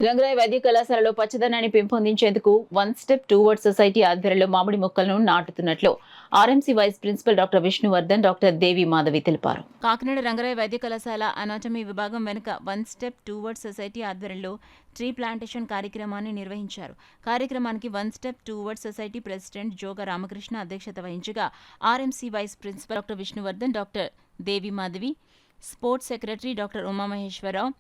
రంగరాయ్ వైద్య కళాశాలలో పచ్చదనాన్ని పెంపొందించేందుకు వన్ స్టెప్ టువర్డ్స్ సొసైటీ ఆధ్వర్యంలో మామిడి మొక్కలను నాటుతున్నట్లు RMC vice principal doctor Vishnuvardhan, doctor Devi Madhavi తెలిపారు. కాకినాడ రంగరాయ్ వైద్య కళాశాల అనాటమీ విభాగం వెనుక వన్ స్టెప్ టువర్డ్స్ సొసైటీ ఆధ్వర్యంలో ట్రీ ప్లాంటేషన్ కార్యక్రమాన్ని నిర్వహించారు. కార్యక్రమానికి one step towards society president Joga Ramakrishna అధ్యక్షత వహించగా RMC vice principal doctor Vishnuvardhan, doctor Devi Madhavi, sports secretary doctor Umamaheswararao,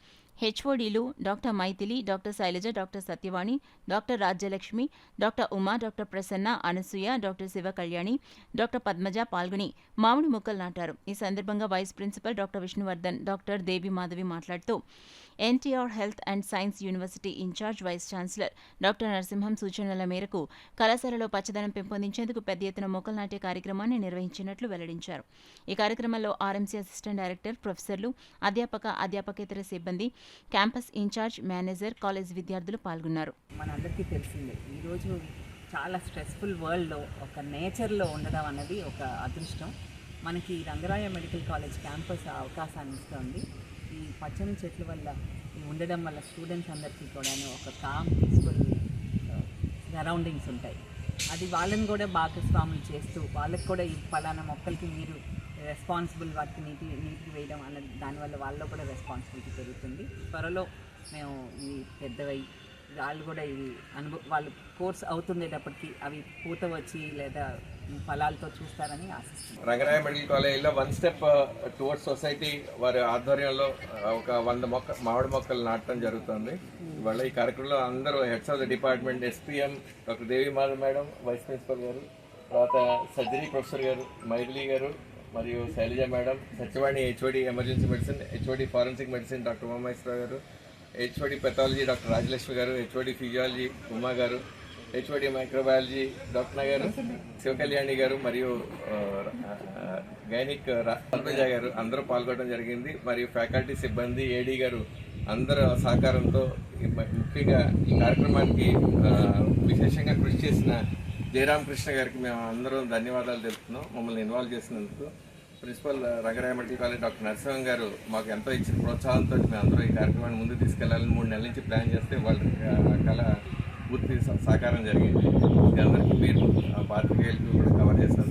హెచ్ఓడీలు doctor Mythili, doctor Sailaja, doctor Satyavani, doctor Rajyalakshmi, doctor Uma, doctor Prasanna, Anasuya, doctor Siva Kalyani, doctor Padmaja పాల్గొని మామిడి మొక్కలు నాటారు. ఈ సందర్భంగా vice principal doctor Vishnuvardhan, doctor Devi Madhavi మాట్లాడుతూ NTR health and science university in charge vice chancellor doctor Narasimham సూచనల మేరకు కళాశాలలో పచ్చదనం పెంపొందించేందుకు పెద్ద ఎత్తున మొక్కలు నాటే కార్యక్రమాన్ని నిర్వహించినట్లు వెల్లడించారు. ఈ కార్యక్రమంలో ఆర్ఎంసీ అసిస్టెంట్ డైరెక్టర్, ప్రొఫెసర్లు, అధ్యాపకేతర సిబ్బంది, క్యాంపస్ ఇన్ఛార్జ్, మేనేజర్, కాలేజ్ విద్యార్థులు పాల్గొన్నారు. మనందరికీ తెలిసిందే, ఈరోజు చాలా స్ట్రెస్ఫుల్ వరల్డ్లో ఒక నేచర్లో ఉండడం అనేది ఒక అదృష్టం. మనకి రంగరాయ మెడికల్ కాలేజ్ క్యాంపస్ అవకాశాన్ని ఇస్తుంది. ఈ పచ్చని చెట్ల వల్ల ఉండడం వల్ల స్టూడెంట్స్ అందరికీ కూడా ఒక కామ్ పీస్ఫుల్ సరౌండింగ్స్ ఉంటాయి. అది వాళ్ళని కూడా భాగస్వాములు చేస్తూ వాళ్ళకి కూడా ఈ పలానా మొక్కలకి మీరు రెస్పాన్సిబుల్ వాటికి నీటికి వేయడం అన్నది దానివల్ల వాళ్ళలో కూడా రెస్పాన్సిబిలిటీ పెరుగుతుంది. త్వరలో మేము ఇవి పెద్దవై వాళ్ళు కూడా ఇవి వాళ్ళు కోర్స్ అవుతుండేటప్పటికి అవి పూత వచ్చి లేదా ఫలాలతో చూస్తారని ఆశిస్తున్నాం. రంగరాయ మెడికల్ కాలేజీలో వన్ స్టెప్ టువర్డ్స్ సొసైటీ వారి ఆధ్వర్యంలో ఒక 100 మామిడి మొక్కలు నాటడం జరుగుతుంది. ఇవాళ ఈ కార్యక్రమంలో అందరూ heads of the department, SPM doctor Devi Madhav madam, vice principal గారు, తర్వాత సర్జరీ ప్రొఫెసర్ గారు మైథిలి గారు, మరియు Sailaja madam, Satyavani HOD emergency medicine, HOD forensic medicine doctor Umamaheswararao గారు, హెచ్ఓడి పెథాలజీ డాక్టర్ రాజలక్ష్మి గారు, హెచ్ఓడి ఫిజియాలజీ ఉమా గారు, హెచ్ఓడి మైక్రోబయాలజీ డాక్టర్ గారు, శివకళ్యాణి గారు, మరియు గైనిక్ పద్మజ గారు అందరూ పాల్గొనడం జరిగింది. మరియు ఫ్యాకల్టీ సిబ్బంది, ఏడీ గారు అందరూ సహకారంతో ముఖ్యంగా ఈ కార్యక్రమానికి విశేషంగా కృషి చేసిన జయరామకృష్ణ గారికి మేము అందరం ధన్యవాదాలు తెలుపుతున్నాం. మమ్మల్ని ఇన్వాల్వ్ చేసినందుకు principal Rangaraya medical college doctor Narasimham గారు మాకు ఎంతో ఇచ్చిన ప్రోత్సాహంతో మేము అందరూ ఈ కార్యక్రమాన్ని ముందుకు తీసుకెళ్లాలని 3 నెలల నుంచి ప్లాన్ చేస్తే వాళ్ళ కళ పూర్తి సహకారం జరిగింది. అందరికీ మీరు పాత్రికేయులకు కూడా కవర్ చేస్తారు.